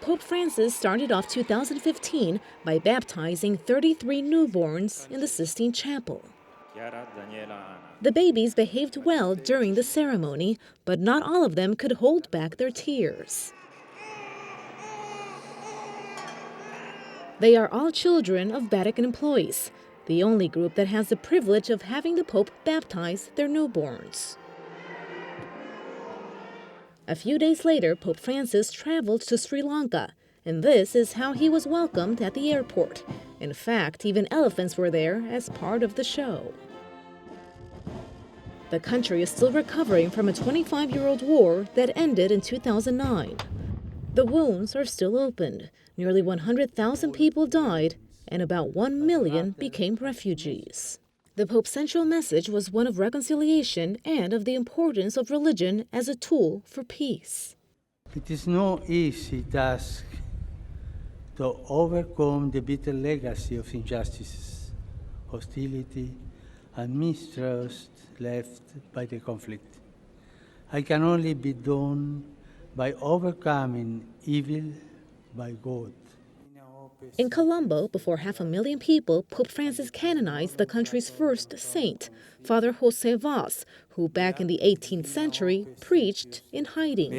Pope Francis started off 2015 by baptizing 33 newborns in the Sistine Chapel. The babies behaved well during the ceremony, but not all of them could hold back their tears. They are all children of Vatican employees, the only group that has the privilege of having the Pope baptize their newborns. A few days later, Pope Francis traveled to Sri Lanka, and this is how he was welcomed at the airport. In fact, even elephants were there as part of the show. The country is still recovering from a 25-year-old war that ended in 2009. The wounds are still open. Nearly 100,000 people died, and about 1 million became refugees. The Pope's central message was one of reconciliation and of the importance of religion as a tool for peace. It is no easy task to overcome the bitter legacy of injustices, hostility, and mistrust left by the conflict. It can only be done by overcoming evil by good. In Colombo, before 500,000 people, Pope Francis canonized the country's first saint, Father José Vaz, who back in the 18th century preached in hiding.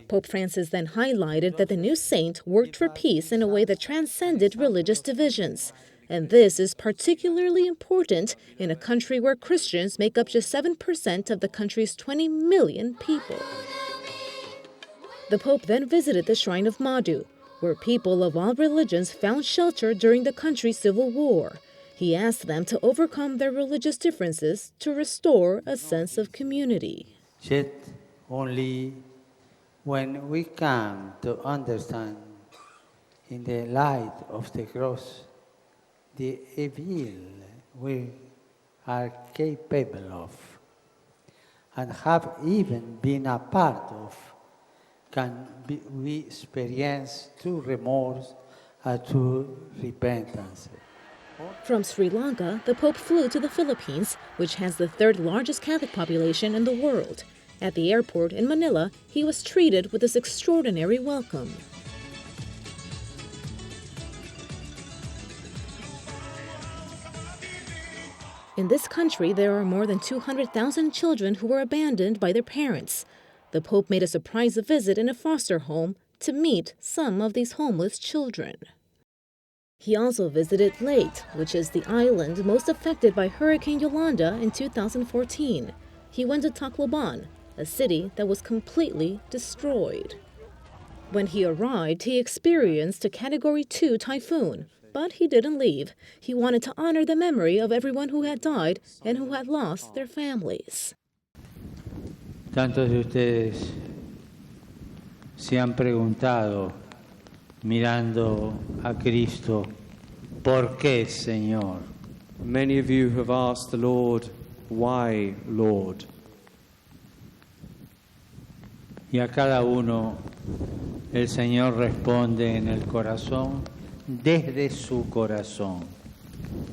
Pope Francis then highlighted that the new saint worked for peace in a way that transcended religious divisions. And this is particularly important in a country where Christians make up just 7% of the country's 20 million people. The Pope then visited the Shrine of Madhu, where people of all religions found shelter during the country's civil war. He asked them to overcome their religious differences to restore a sense of community. Yet only when we come to understand in the light of the cross the evil we are capable of and have even been a part of, we experience true remorse and true repentance. From Sri Lanka, the Pope flew to the Philippines, which has the third largest Catholic population in the world. At the airport in Manila, he was treated with this extraordinary welcome. In this country, there are more than 200,000 children who were abandoned by their parents. The Pope made a surprise visit in a foster home to meet some of these homeless children. He also visited Leyte, which is the island most affected by Hurricane Yolanda in 2014. He went to Tacloban, a city that was completely destroyed. When he arrived, he experienced a Category 2 typhoon, but he didn't leave. He wanted to honor the memory of everyone who had died and who had lost their families. Tantos de ustedes se han preguntado, mirando a Cristo, ¿por qué, Señor? Many of you have asked the Lord, why, Lord? Y a cada uno el Señor responde en el corazón, desde su corazón.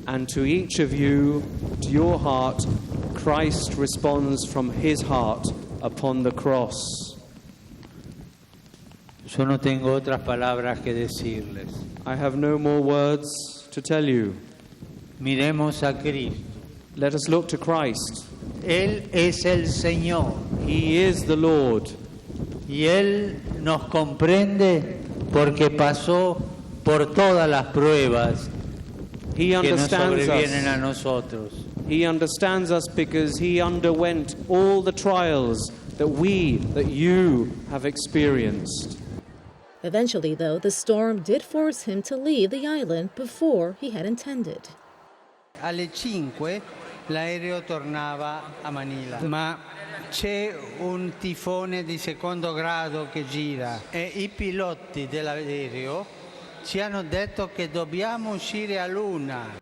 And to each of you, to your heart, Christ responds from his heart upon the cross. Yo no tengo otras palabras que decirles. I have no more words to tell you. Miremos a Cristo. Let us look to Christ. Él es el Señor. He is the Lord. Y Él nos comprende porque pasó por todas las pruebas He que nos understands sobrevienen a us. nosotros. He understands us because he underwent all the trials that you have experienced. Eventually, though, the storm did force him to leave the island before he had intended. Alle 5 l'aereo tornava a Manila, ma c'è un tifone di secondo grado che gira e I piloti dell'aereo ci hanno detto che dobbiamo uscire a luna.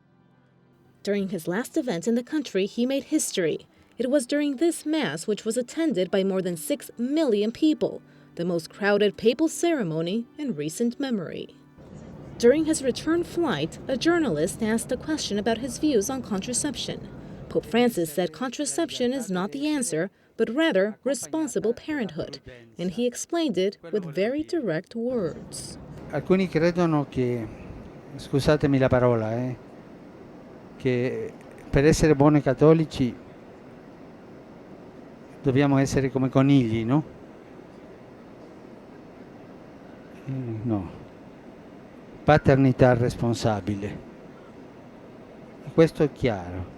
During his last event in the country, he made history. It was during this mass, which was attended by more than 6 million people, the most crowded papal ceremony in recent memory. During his return flight, a journalist asked a question about his views on contraception. Pope Francis said contraception is not the answer, but rather responsible parenthood, and he explained it with very direct words. Alcuni credono che, scusatemi la parola, che per essere buoni cattolici dobbiamo essere come conigli, no? No. Paternità responsabile. Questo è chiaro.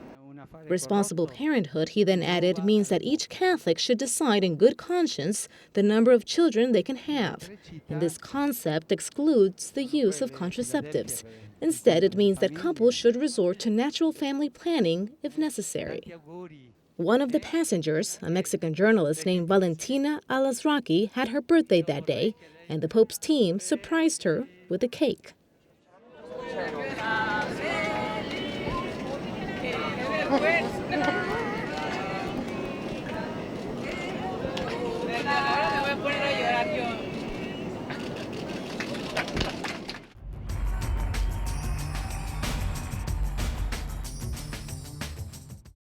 Responsible parenthood, he then added, means that each Catholic should decide in good conscience the number of children they can have. And this concept excludes the use of contraceptives. Instead, it means that couples should resort to natural family planning if necessary. One of the passengers, a Mexican journalist named Valentina Alazraqui, had her birthday that day, and the Pope's team surprised her with a cake. Bueno.